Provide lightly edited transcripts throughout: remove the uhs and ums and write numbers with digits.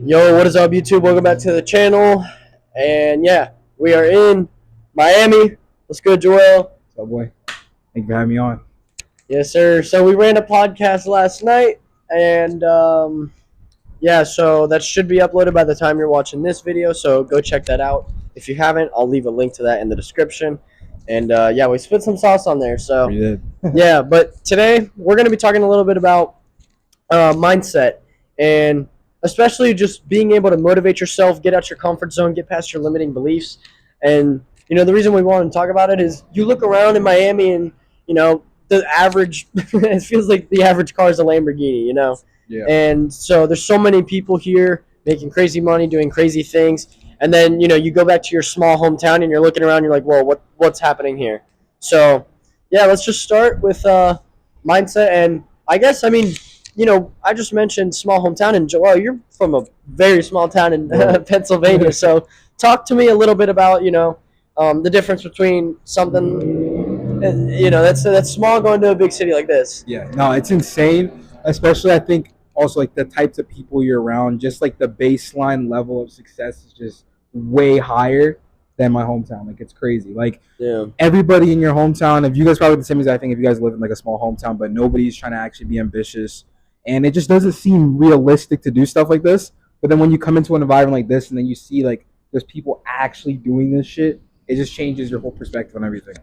Yo, what is up, YouTube? Welcome back to the channel. And yeah, we are in Miami. What's good, Joel? What's up, boy? Thank you for having me on. Yes, sir. So we ran a podcast last night, and yeah, so that should be uploaded by the time you're watching this video. So go check that out. If you haven't, I'll leave a link to that in the description. And yeah, we spit some sauce on there. So We did. yeah, but today we're going to be talking a little bit about mindset, and especially just being able to motivate yourself, get out your comfort zone, get past your limiting beliefs. And the reason we want to talk about it is you look around in Miami, and the average it feels like the average car is a Lamborghini. Yeah. And so there's so many people here making crazy money, doing crazy things, and then you go back to your small hometown and you're looking around, you're like, whoa, what's happening here? So yeah, let's just start with mindset. And I guess, I just mentioned small hometown, and Joel, you're from a very small town in Pennsylvania. So talk to me a little bit about the difference between something that's small going to a big city like this. Yeah. No, it's insane. Especially, I think also like the types of people you're around. Just like the baseline level of success is just way higher than my hometown. Like it's crazy. Like Yeah. everybody in your hometown. If you guys probably the same as I think if you guys live in like a small hometown, but nobody's trying to actually be ambitious, and it just doesn't seem realistic to do stuff like this. But then when you come into an environment like this, and then you see like there's people actually doing this shit, it just changes your whole perspective on everything.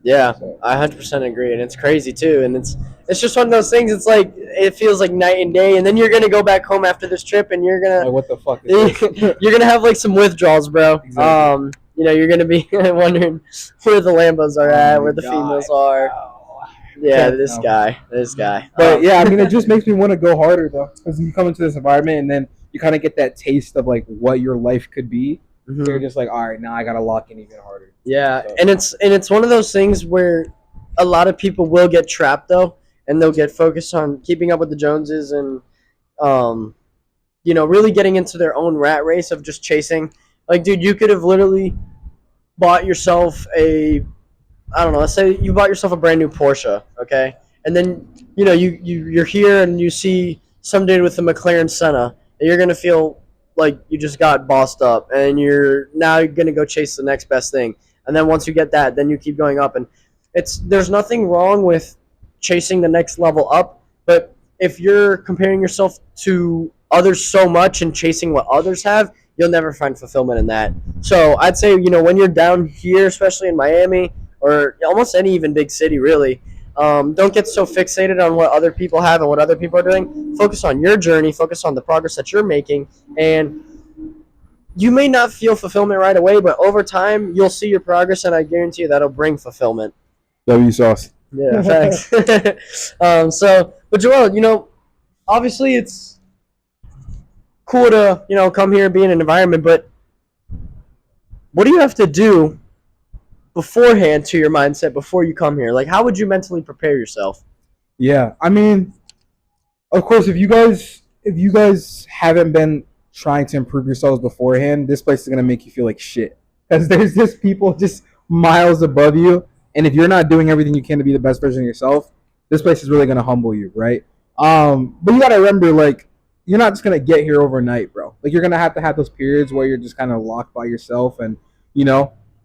Yeah, So, I 100% agree, and it's crazy too. And it's just one of those things. It's like it feels like night and day, and then you're gonna go back home after this trip, and you're like, gonna what the fuck is this? you're gonna have like some withdrawals, bro. Exactly. You're gonna be wondering where the Lambos are at, where the females are. Yeah, this guy. But yeah, I mean, it just makes me want to go harder though, because you come into this environment and then you kind of get that taste of like what your life could be. Mhm. So you're just like, all right, now I gotta lock in even harder. Yeah, So- and it's one of those things where a lot of people will get trapped though, and they'll get focused on keeping up with the Joneses, and um, really getting into their own rat race of just chasing. Like, dude, you could have literally bought yourself I don't know, let's say you bought yourself a brand new Porsche, okay? And then, you're here and you see some dude with a McLaren Senna, and you're going to feel like you just got bossed up, and you're going to go chase the next best thing. And then once you get that, then you keep going up, and there's nothing wrong with chasing the next level up, but if you're comparing yourself to others so much and chasing what others have, you'll never find fulfillment in that. So I'd say, when you're down here, especially in Miami, or almost any even big city, really, don't get so fixated on what other people have and what other people are doing. Focus on your journey. Focus on the progress that you're making. And you may not feel fulfillment right away, but over time, you'll see your progress, and I guarantee you that'll bring fulfillment. W sauce. Yeah, thanks. But Joel, obviously it's cool to, come here and be in an environment, but what do you have to do beforehand to your mindset before you come here? Like, how would you mentally prepare yourself? Yeah, I mean, of course, if you guys haven't been trying to improve yourselves beforehand, this place is gonna make you feel like shit because there's just people just miles above you, and if you're not doing everything you can to be the best version of yourself, this place is really gonna humble you, right? But you gotta remember, like, you're not just gonna get here overnight, bro. Like, you're gonna have to have those periods where you're just kind of locked by yourself, and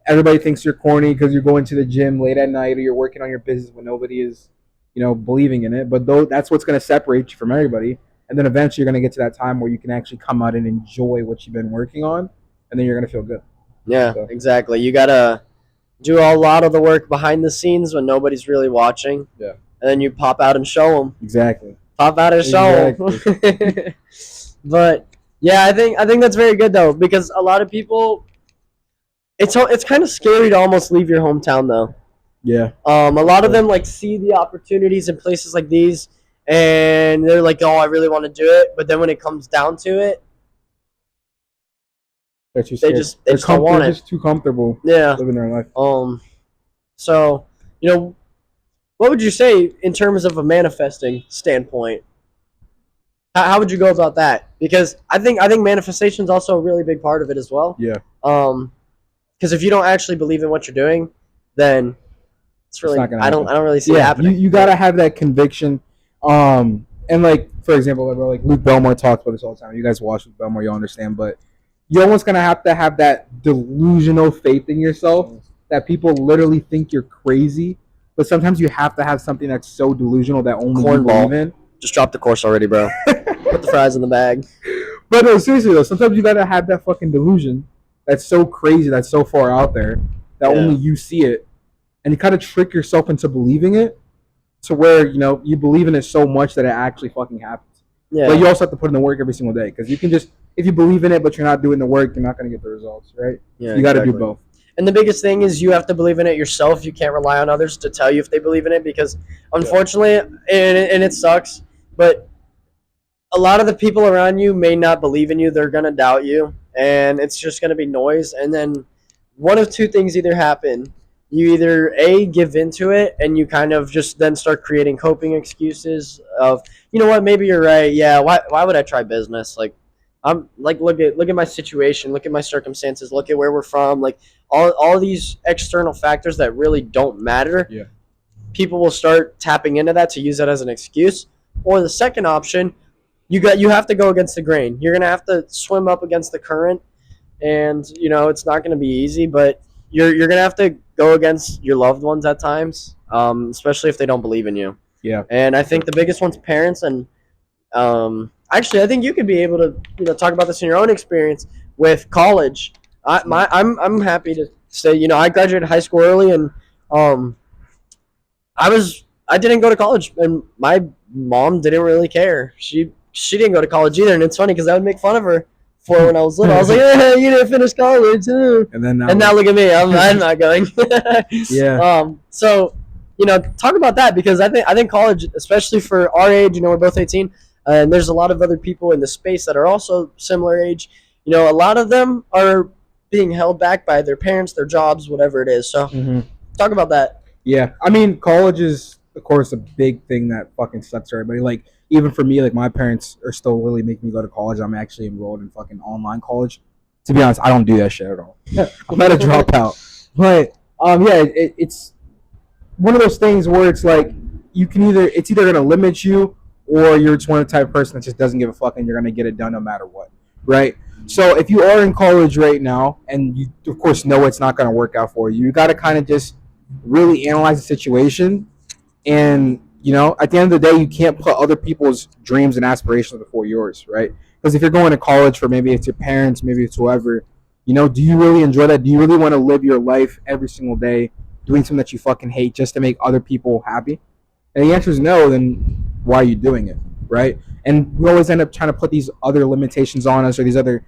everybody thinks you're corny because you're going to the gym late at night or you're working on your business when nobody is, believing in it. But that's what's going to separate you from everybody. And then eventually you're going to get to that time where you can actually come out and enjoy what you've been working on, and then you're going to feel good. Yeah, So. exactly. You gotta do a lot of the work behind the scenes when nobody's really watching. Yeah. And then you pop out and show them. Exactly. Pop out and show them. But yeah, I think that's very good though, because a lot of people. It's kind of scary to almost leave your hometown though. Yeah. A lot of them like see the opportunities in places like these, and they're like, "Oh, I really want to do it," but then when it comes down to it, They're too they scared. just don't want They're it. just too comfortable Yeah. living their life. So what would you say in terms of a manifesting standpoint? How would you go about that? Because I think manifestation is also a really big part of it as well. Yeah. Because if you don't actually believe in what you're doing, then it's really not gonna I don't happen. really see it happening. You gotta have that conviction. and like for example, like Luke Belmore talks about this all the time. You guys watch Luke Belmore, you'll understand. But you're almost gonna have to have that delusional faith in yourself that people literally think you're crazy. But sometimes you have to have something that's so delusional that only you Cornball. believe in. Just dropped the course already, bro. Put the fries in the bag. But no, seriously though, sometimes you gotta have that fucking delusion that's so crazy, that's so far out there that Yeah. only you see it, and you kind of trick yourself into believing it, to where you believe in it so much that it actually fucking happens. Yeah. But you also have to put in the work every single day, because you can just, if you believe in it but you're not doing the work, you're not gonna get the results, right? Yeah, You got to exactly. do both. And the biggest thing is you have to believe in it yourself. You can't rely on others to tell you if they believe in it, because unfortunately, and it sucks, but a lot of the people around you may not believe in you. They're going to doubt you, and it's just going to be noise. And then one of two things either happen. You either A, give into it, and you kind of just then start creating coping excuses of, you know what, maybe you're right. Yeah, why would I try business? Like, I'm like, look at my situation, look at my circumstances, look at where we're from, like all these external factors that really don't matter. Yeah. People will start tapping into that to use that as an excuse. Or the second option, you have to go against the grain. You're gonna have to swim up against the current, and it's not gonna be easy, but you're gonna have to go against your loved ones at times, especially if they don't believe in you. Yeah. And I think the biggest one's parents. And actually, I think you could be able to talk about this in your own experience with college. I'm happy to say I graduated high school early, and I didn't go to college, and my mom didn't really care. She didn't go to college either, and it's funny because I would make fun of her for when I was little. I was like, "Hey, you didn't finish college," And then now look at me. I'm not going. Yeah. So talk about that, because I think college, especially for our age, we're both 18, and there's a lot of other people in the space that are also similar age. A lot of them are being held back by their parents, their jobs, whatever it is. So talk about that. Yeah, I mean, college is, of course, a big thing that fucking sucks for everybody. Like, even for me, like, my parents are still really making me go to college. I'm actually enrolled in fucking online college. To be honest, I don't do that shit at all. I'm not a dropout. But, yeah, it's one of those things where it's like, it's either going to limit you, or you're just one of the type of person that just doesn't give a fuck and you're going to get it done no matter what, right? So if you are in college right now, and you, of course, know it's not going to work out for you, you got to kind of just really analyze the situation. And at the end of the day, you can't put other people's dreams and aspirations before yours, right? Because if you're going to college for, maybe it's your parents, maybe it's whoever, do you really enjoy that? Do you really want to live your life every single day doing something that you fucking hate just to make other people happy? And the answer is no. Then why are you doing it, right? And we always end up trying to put these other limitations on us, or these other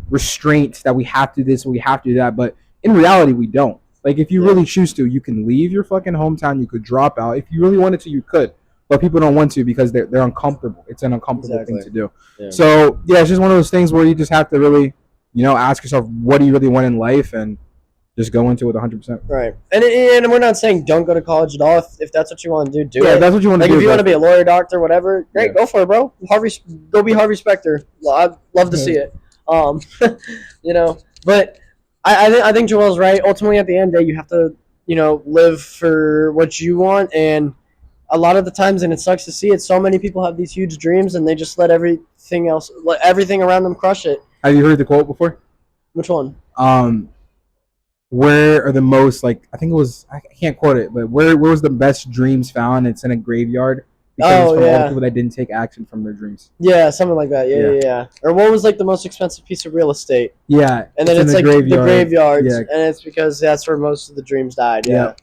restraints that we have to do this, we have to do that. But in reality, we don't. Like, if you really choose to, you can leave your fucking hometown. You could drop out. If you really wanted to, you could. But people don't want to because they're uncomfortable. It's an uncomfortable thing to do. Yeah. So, yeah, it's just one of those things where you just have to really, ask yourself, what do you really want in life? And just go into it 100%. Right. And we're not saying don't go to college at all. If that's what you want to do it. Yeah, if that's what you want to do. Like, if you want to be a lawyer, doctor, whatever, great, go for it, bro. Go be Harvey Specter. I'd love to see it. But I think Joel's right. Ultimately, at the end of the day, you have to, live for what you want. And a lot of the times, and it sucks to see it, so many people have these huge dreams and they just let everything around them crush it. Have you heard the quote before? Which one? Where are the most, like, I think it was, I can't quote it, but where was the best dreams found? It's in a graveyard. Because it's from all the people that didn't take action from their dreams. Yeah, something like that. Yeah. Or what was, like, the most expensive piece of real estate? Yeah. And then it's like the graveyards. Yeah. And it's because that's where most of the dreams died. Yeah,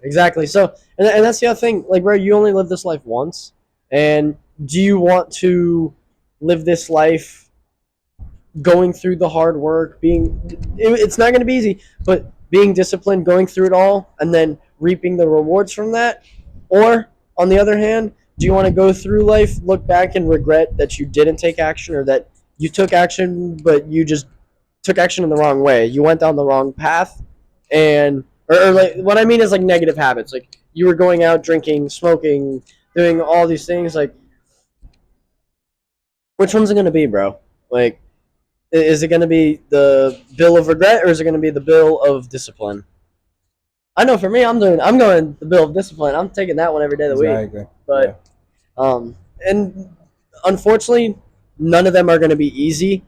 exactly. So, and that's the other thing. Like, bro, you only live this life once. And do you want to live this life going through the hard work, it's not going to be easy, but being disciplined, going through it all, and then reaping the rewards from that? Or, on the other hand, do you want to go through life, look back, and regret that you didn't take action, or that you took action, but you just took action in the wrong way? You went down the wrong path, or like, what I mean is, like, negative habits. Like, you were going out drinking, smoking, doing all these things. Like, which one's it going to be, bro? Like, is it going to be the bill of regret, or is it going to be the bill of discipline? I know for me, I'm going the bill of discipline. I'm taking that one every day of the week. But And unfortunately, none of them are going to be easy.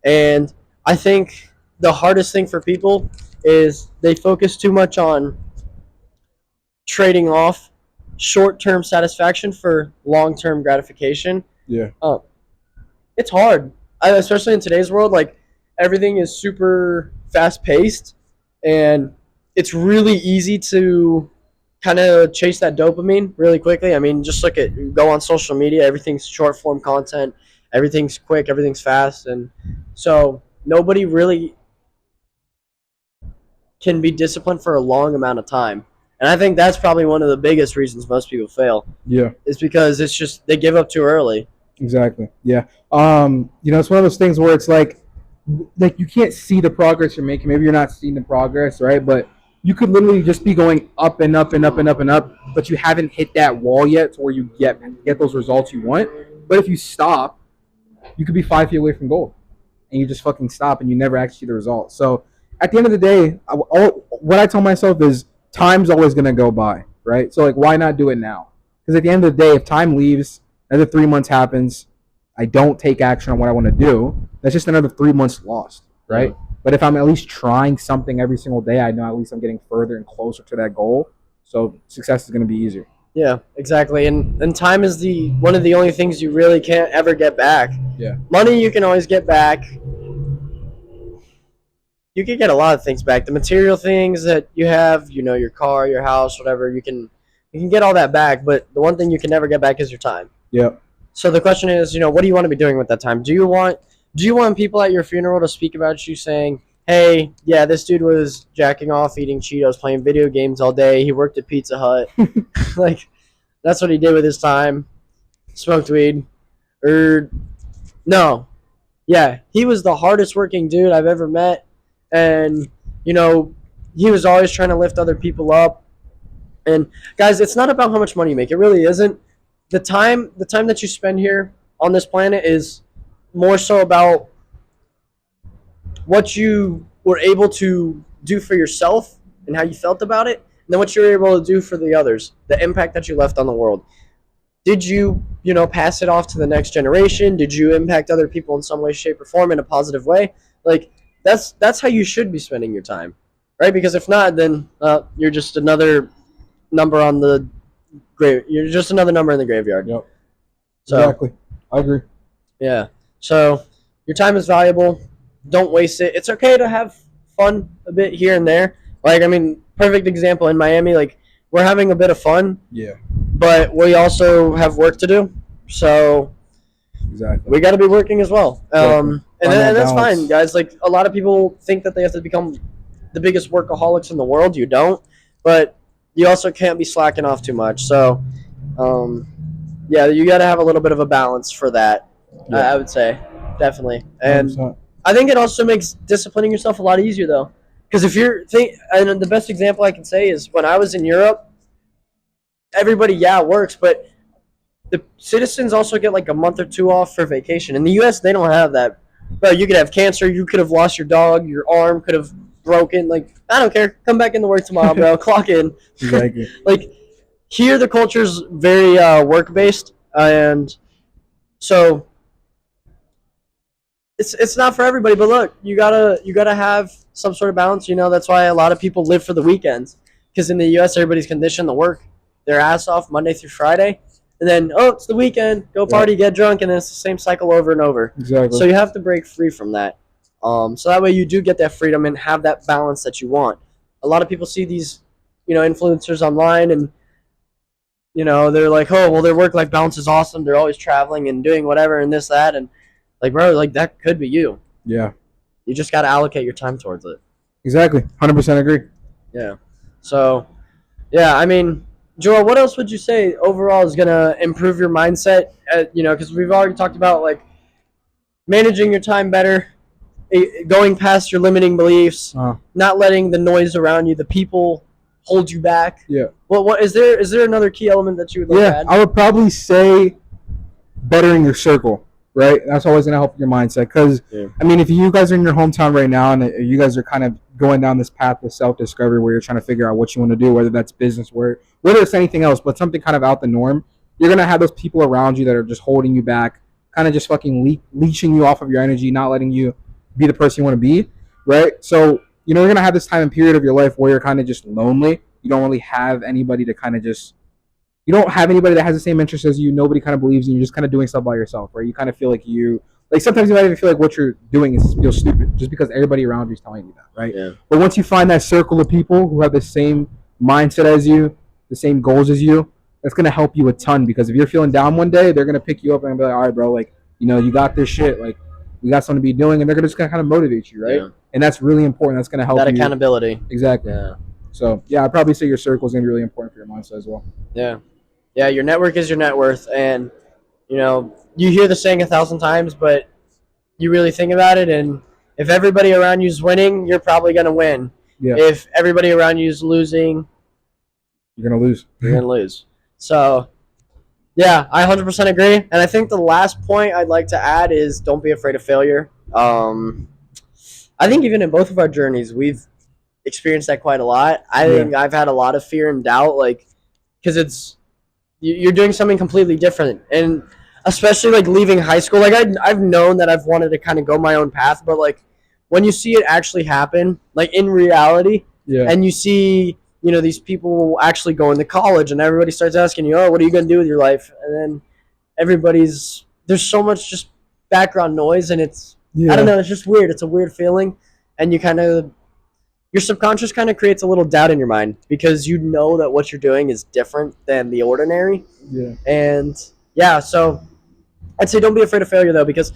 And I think the hardest thing for people is they focus too much on trading off short-term satisfaction for long-term gratification. Yeah. It's hard, especially in today's world. Like everything is super fast-paced, and it's really easy to kind of chase that dopamine really quickly. I mean, just look at go on social media. Everything's short-form content. Everything's quick. Everything's fast, and so nobody really can be disciplined for a long amount of time. And I think that's probably one of the biggest reasons most people fail Yeah. is because it's just they give up too early. Exactly. Yeah. It's one of those things where it's like you can't see the progress you're making. Maybe you're not seeing the progress, right? But you could literally just be going up and up and up and up and up, but you haven't hit that wall yet to where you get those results you want. But if you stop, you could be 5 feet away from gold, and you just fucking stop, and you never actually see the results. So at the end of the day, what I tell myself is time's always gonna go by, right? So like, why not do it now? Because at the end of the day, if time leaves, another 3 months happens, I don't take action on what I want to do, that's just another 3 months lost, right? Yeah. But if I'm at least trying something every single day, I know at least I'm getting further and closer to that goal. So success is going to be easier. Yeah, exactly. And time is the one of the only things you really can't ever get back. Yeah. Money you can always get back. You can get a lot of things back. The material things that you have, your car, your house, whatever, you can get all that back, but the one thing you can never get back is your time. Yeah. So the question is, what do you want to be doing with that time? Do you want people at your funeral to speak about you saying, "Hey, yeah, this dude was jacking off, eating Cheetos, playing video games all day. He worked at Pizza Hut. Like that's what he did with his time. Smoked weed." Or no. Yeah, he was the hardest working dude I've ever met, and he was always trying to lift other people up. And guys, it's not about how much money you make. It really isn't. The time that you spend here on this planet is more so about what you were able to do for yourself and how you felt about it, and then what you were able to do for the others, the impact that you left on the world. Did you, pass it off to the next generation? Did you impact other people in some way, shape, or form in a positive way? Like that's how you should be spending your time, right? Because if not, then you're just another number on the grave. You're just another number in the graveyard. Yep. So Exactly. I agree. yeah. So your time is valuable. Don't waste it. It's okay to have fun a bit here and there. Like I mean, perfect example in Miami. Like we're having a bit of fun, Yeah. but we also have work to do. So Exactly. we got to be working as well. Exactly. And Find that that's balance. fine, guys. Like a lot of people think that they have to become the biggest workaholics in the world. You don't, but you also can't be slacking off too much. So, yeah, you got to have a little bit of a balance for that. Yeah. I would say definitely, and 100%. I think it also makes disciplining yourself a lot easier though. Because if you're and the best example I can say is when I was in Europe, everybody works, but the citizens also get like a month or two off for vacation. In the U.S., they don't have that. Bro, you could have cancer. You could have lost your dog. Your arm could have broken. Like I don't care. Come back into work tomorrow, bro. Clock in. Exactly. Like here, the culture's very work based, and so it's not for everybody. But look, you gotta have some sort of balance. That's why a lot of people live for the weekends. Because in the U.S., everybody's conditioned to work their ass off Monday through Friday, and then it's the weekend, go party, get drunk, and then it's the same cycle over and over. Exactly. So you have to break free from that. So that way you do get that freedom and have that balance that you want. A lot of people see these, influencers online, and they're like, oh, well, their work-life balance is awesome. They're always traveling and doing whatever and this, that, and like, bro, like that could be you. Yeah. You just got to allocate your time towards it. Exactly. 100% agree. Yeah. So, yeah, I mean, Joel, what else would you say overall is going to improve your mindset? Because we've already talked about, like, managing your time better, going past your limiting beliefs, not letting the noise around you, the people hold you back. Yeah. Well, what is there another key element that you would like to add? I would probably say bettering your circle, right? That's always going to help your mindset. Because, I mean, if you guys are in your hometown right now and you guys are kind of going down this path of self-discovery where you're trying to figure out what you want to do, whether that's business, whether it's anything else, but something kind of out the norm, you're gonna have those people around you that are just holding you back, kind of just fucking leeching you off of your energy, not letting you be the person you want to be, right? So you're gonna have this time and period of your life where you're kind of just lonely. You don't really have anybody to kind of just you don't have anybody that has the same interests as you. Nobody kind of believes in you. You're just kind of doing stuff by yourself, right? You kind of feel like sometimes you might even feel like what you're doing feels stupid just because everybody around you is telling you that, right? Yeah. But once you find that circle of people who have the same mindset as you, the same goals as you, that's gonna help you a ton. Because if you're feeling down one day, they're gonna pick you up and be like, all right, bro, like you got this shit, like we got something to be doing, and they're just gonna kind of motivate you, right? Yeah. And that's really important. That's gonna help That you. accountability. Exactly. Yeah. So yeah, I'd probably say your circle is gonna be really important for your mindset as well. Yeah. Yeah, your network is your net worth, and you hear the saying 1,000 times, but you really think about it, and if everybody around you is winning, you're probably gonna win. Yeah. If everybody around you is losing, You're gonna lose. you're gonna lose. So, yeah, I 100% agree, and I think the last point I'd like to add is don't be afraid of failure. I think even in both of our journeys, we've experienced that quite a lot. I think I've had a lot of fear and doubt, like because you're doing something completely different, and especially like leaving high school, like I've known that I've wanted to kind of go my own path, but like when you see it actually happen, like in reality, Yeah. and you see these people actually going to college, and everybody starts asking you, oh, what are you going to do with your life? And then there's so much just background noise, and I don't know, it's just weird. It's a weird feeling, and your subconscious kind of creates a little doubt in your mind because you know that what you're doing is different than the ordinary. Yeah. And yeah, so I'd say don't be afraid of failure though, because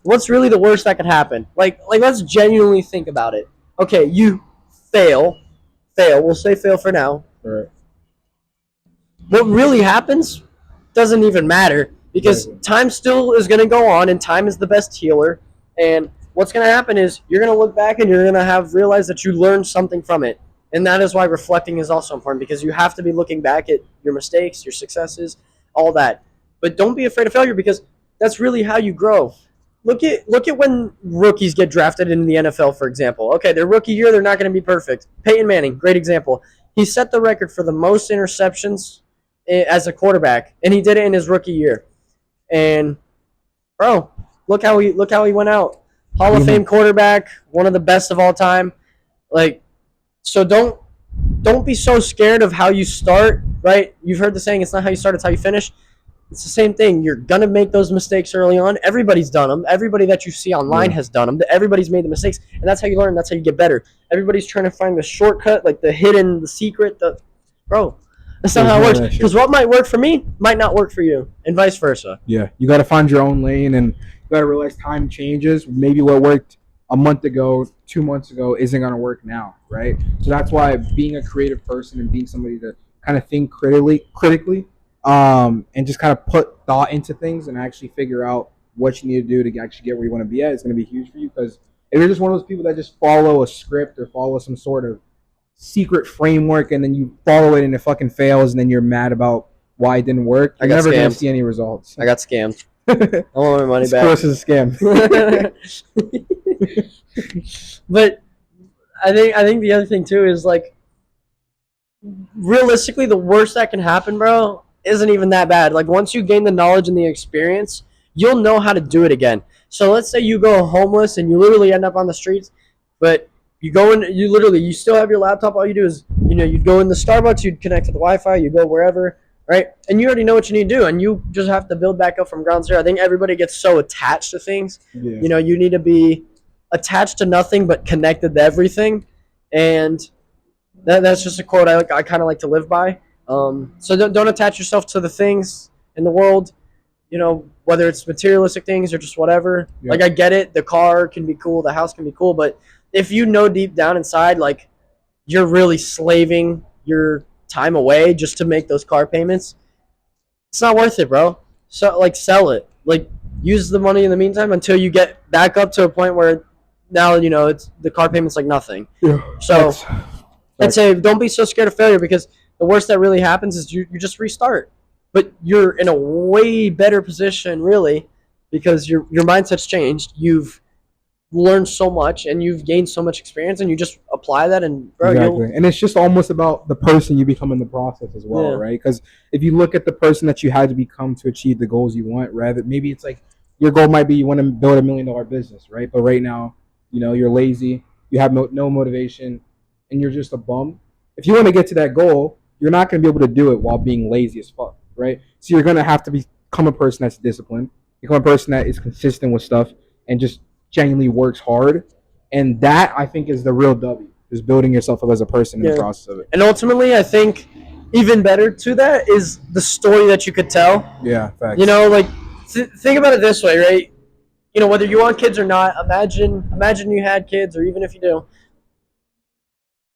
what's really the worst that could happen? Like let's genuinely think about it. Okay, you fail. We'll say fail for now. Right. What really happens doesn't even matter because time still is going to go on, and time is the best healer. And what's going to happen is you're going to look back and you're going to have realized that you learned something from it. And that is why reflecting is also important, because you have to be looking back at your mistakes, your successes, all that. But don't be afraid of failure, because that's really how you grow. Look at when rookies get drafted in the NFL, for example. Okay, their rookie year, they're not going to be perfect. Peyton Manning, great example. He set the record for the most interceptions as a quarterback, and he did it in his rookie year. And bro, look how he went out. Hall of Fame quarterback, one of the best of all time. Like, so don't be so scared of how you start, right? You've heard the saying, it's not how you start, it's how you finish. It's the same thing. You're going to make those mistakes early on. Everybody's done them. Everybody that you see online has done them. Everybody's made the mistakes, and that's how you learn. That's how you get better. Everybody's trying to find the shortcut, like the hidden, the secret. Bro, that's not how it works. Because what might work for me might not work for you, and vice versa. Yeah, you got to find your own lane, and you got to realize time changes. Maybe what worked a month ago, 2 months ago, isn't going to work now, right? So that's why being a creative person and being somebody to kind of think critically, and just kind of put thought into things and actually figure out what you need to do to actually get where you want to be at is going to be huge for you. Because if you're just one of those people that just follow a script or follow some sort of secret framework and then you follow it and it fucking fails and then you're mad about why it didn't work, you're never going to see any results. I got scammed. I want my money back. Of course, it's a scam. But I think the other thing too is, like, realistically, the worst that can happen, bro, isn't even that bad. Like, once you gain the knowledge and the experience, you'll know how to do it again. So let's say you go homeless and you literally end up on the streets, but you go in, you still have your laptop. All you do is, you'd go in the Starbucks, you'd connect to the Wi-Fi, you go wherever, right? And you already know what you need to do, and you just have to build back up from ground zero. I think everybody gets so attached to things. Yeah. You need to be attached to nothing but connected to everything, and that's just a quote I kind of like to live by. So don't attach yourself to the things in the world, whether it's materialistic things or just whatever. Yeah. Like, I get it, the car can be cool, the house can be cool, but if you know deep down inside, like, you're really slaving your time away just to make those car payments, it's not worth it, bro. So, like, sell it. Like, use the money in the meantime until you get back up to a point where now, it's the car payment's like nothing. Yeah. So I'd say don't be so scared of failure, because the worst that really happens is you just restart. But you're in a way better position, really, because your mindset's changed. You've learned so much and you've gained so much experience, and you just apply that, and bro, Exactly. And it's just almost about the person you become in the process as well, Yeah. right? Because if you look at the person that you had to become to achieve the goals you want, rather maybe it's like your goal might be you want to build $1 million business, right? But right now, you're lazy, you have no motivation, and you're just a bum. If you want to get to that goal, you're not going to be able to do it while being lazy as fuck, right? So you're going to have to become a person that's disciplined, become a person that is consistent with stuff, and just genuinely works hard. And that, I think, is the real W. Just building yourself up as a person in the Yeah. process of it. And ultimately, I think even better to that is the story that you could tell. Yeah, facts. Like think about it this way, right? Whether you want kids or not, imagine you had kids, or even if you do,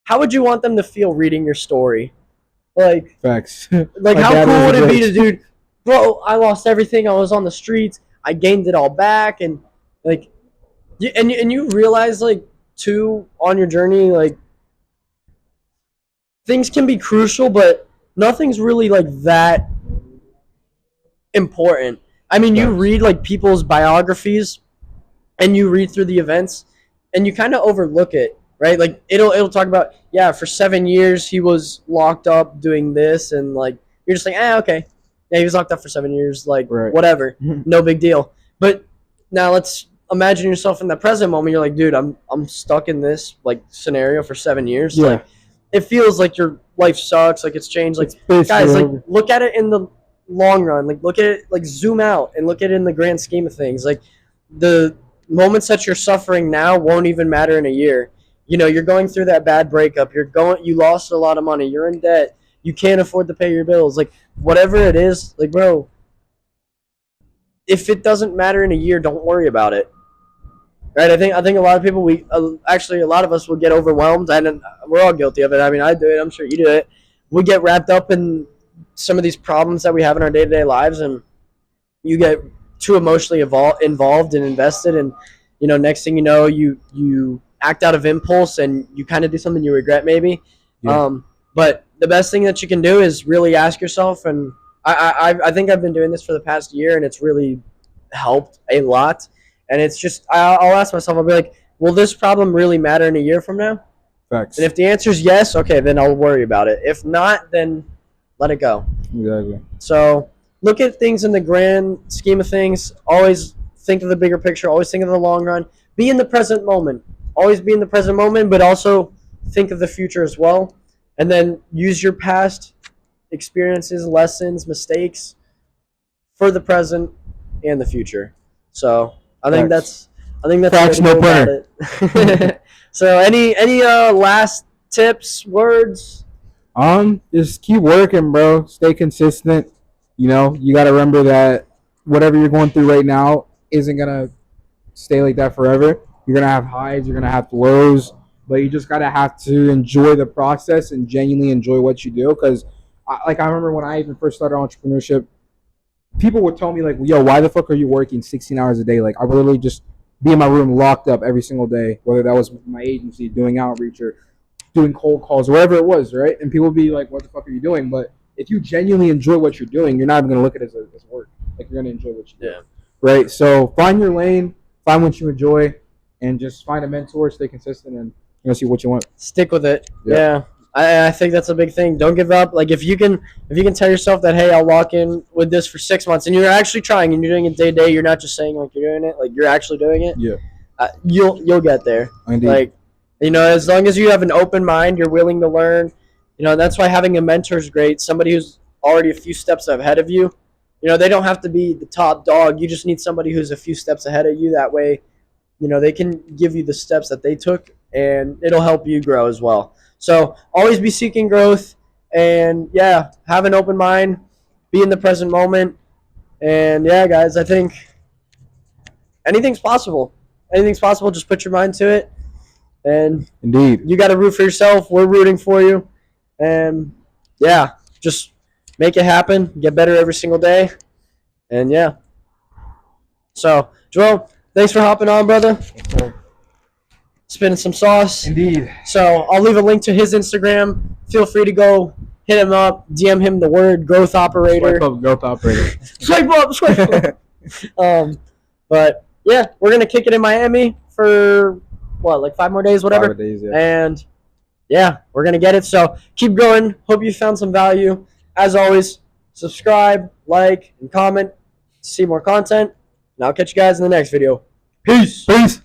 how would you want them to feel reading your story? Like, Facts. like My how dad cool was would a it be bitch. to, dude, bro, I lost everything. I was on the streets. I gained it all back, and like, you realize, like, too, on your journey, like, things can be crucial, but nothing's really like that important. I mean, you Facts. read like people's biographies, and you read through the events, and you kind of overlook it, right? Like it'll talk about, yeah, for 7 years he was locked up doing this, and like you're just like, okay, yeah, he was locked up for 7 years, like Right. whatever, no big deal. But now let's imagine yourself in the present moment. You're like, dude, I'm stuck in this like scenario for 7 years. Yeah. Like it feels like your life sucks, like it's changed. Like, It's basically guys, like over. look at it in the long run. Like look at it, like zoom out and look at it in the grand scheme of things. Like the moments that you're suffering now won't even matter in a year. You're going through that bad breakup. You lost a lot of money. You're in debt. You can't afford to pay your bills. Like whatever it is, like bro, if it doesn't matter in a year, don't worry about it. Right? I think a lot of people, actually a lot of us will get overwhelmed, and we're all guilty of it. I mean, I do it. I'm sure you do it. We get wrapped up in some of these problems that we have in our day-to-day lives, and you get too emotionally involved and invested, and next thing you know, you act out of impulse, and you kind of do something you regret maybe. Yeah. But the best thing that you can do is really ask yourself, and I think I've been doing this for the past year, and it's really helped a lot. And it's just, I'll ask myself, I'll be like, will this problem really matter in a year from now? Facts. And if the answer is yes, okay, then I'll worry about it. If not, then let it go. Exactly. So look at things in the grand scheme of things. Always think of the bigger picture. Always think of the long run. Be in the present moment. Always be in the present moment, but also think of the future as well. And then use your past experiences, lessons, mistakes for the present and the future. So I think Facts. that's Facts, a way to no go about it. So any last tips, words? Just keep working, bro. Stay consistent. You got to remember that whatever you're going through right now isn't gonna stay like that forever. You're gonna have highs, you're gonna have lows, but you just gotta have to enjoy the process and genuinely enjoy what you do. Because, I remember when I even first started entrepreneurship, people would tell me like, "Yo, why the fuck are you working 16 hours a day?" Like I would literally just be in my room locked up every single day, whether that was my agency doing outreach or doing cold calls, wherever it was, right? And people would be like, "What the fuck are you doing?" But if you genuinely enjoy what you're doing, you're not even gonna look at it as work. Like you're gonna enjoy what you do, Yeah. right? So find your lane, find what you enjoy, and just find a mentor, stay consistent, and see what you want. Stick with it. Yeah. Yeah. I think that's a big thing. Don't give up. Like if you can tell yourself that, hey, I'll lock in with this for 6 months, and you're actually trying and you're doing it day to day, you're not just saying like you're doing it, like you're actually doing it. Yeah. You'll get there. Indeed. Like as long as you have an open mind, you're willing to learn. That's why having a mentor is great. Somebody who's already a few steps ahead of you. They don't have to be the top dog. You just need somebody who's a few steps ahead of you. That way, they can give you the steps that they took, and it'll help you grow as well. So always be seeking growth, and yeah, have an open mind, be in the present moment, and yeah, guys, I think anything's possible. Anything's possible. Just put your mind to it, and Indeed. you got to root for yourself. We're rooting for you, and yeah, just make it happen. Get better every single day, and yeah. So, Joel, thanks for hopping on, brother. Spinning some sauce. Indeed. So I'll leave a link to his Instagram. Feel free to go hit him up, DM him the word growth operator. Swipe up, growth operator. Swipe up, swipe up. But yeah, we're gonna kick it in Miami for what, like 5 more days, whatever. 5 days, yeah. And yeah, we're gonna get it. So keep going. Hope you found some value. As always, subscribe, like, and comment to see more content. And I'll catch you guys in the next video. Peace. Peace.